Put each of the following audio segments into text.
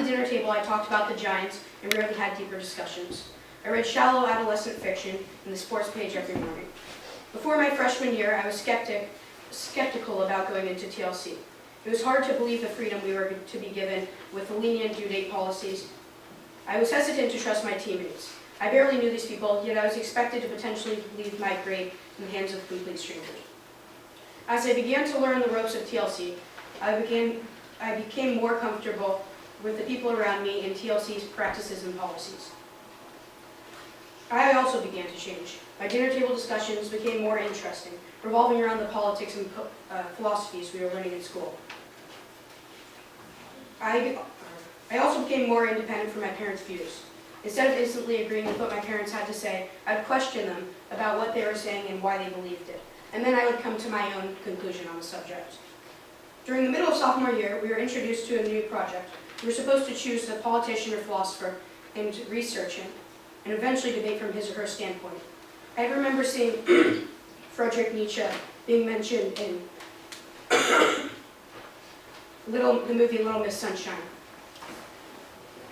dinner table, I talked about the Giants and rarely had deeper discussions. I read shallow adolescent fiction in the sports page every morning. Before my freshman year, I was skeptical about going into TLC. It was hard to believe the freedom we were to be given with the lenient due date policies. I was hesitant to trust my teammates. I barely knew these people, yet I was expected to potentially leave my grade in the hands of complete strangers. As I began to learn the ropes of TLC, I became more comfortable with the people around me and TLC's practices and policies. I also began to change. My dinner table discussions became more interesting, revolving around the politics and philosophies we were learning in school. I also became more independent from my parents' views. Instead of instantly agreeing with what my parents had to say, I'd question them about what they were saying and why they believed it. And then I would come to my own conclusion on the subject. During the middle of sophomore year, we were introduced to a new project. We were supposed to choose a politician or philosopher and research him, and eventually debate from his or her standpoint. I remember seeing Friedrich Nietzsche being mentioned in the movie Little Miss Sunshine.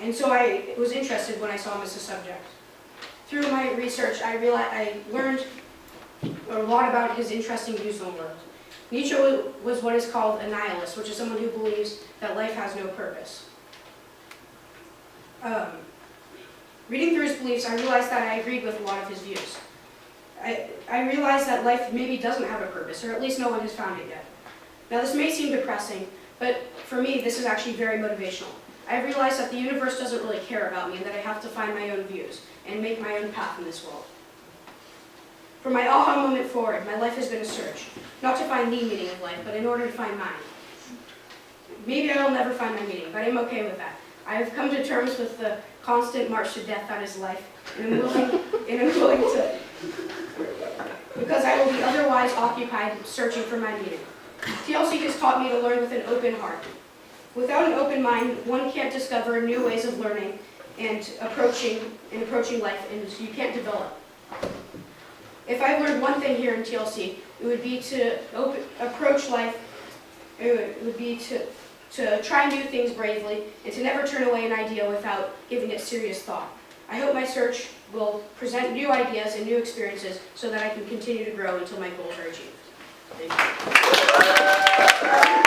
And so I was interested when I saw him as a subject. Through my research, I learned a lot about his interesting views on the world. Nietzsche was what is called a nihilist, which is someone who believes that life has no purpose. Reading through his beliefs, I realized that I agreed with a lot of his views. I realized that life maybe doesn't have a purpose, or at least no one has found it yet. Now this may seem depressing, but for me this is actually very motivational. I realized that the universe doesn't really care about me and that I have to find my own views and make my own path in this world. From my aha moment forward, my life has been a search, not to find the meaning of life, but in order to find mine. Maybe I will never find my meaning, but I'm okay with that. I have come to terms with the constant march to death that is life, and I'm willing to, because I will be otherwise occupied searching for my meaning. TLC has taught me to learn with an open heart. Without an open mind, one can't discover new ways of learning and approaching life, and you can't develop. If I've learned one thing here in TLC, it would be to approach life. It would be to try new things bravely and to never turn away an idea without giving it serious thought. I hope my search will present new ideas and new experiences so that I can continue to grow until my goals are achieved. Thank you.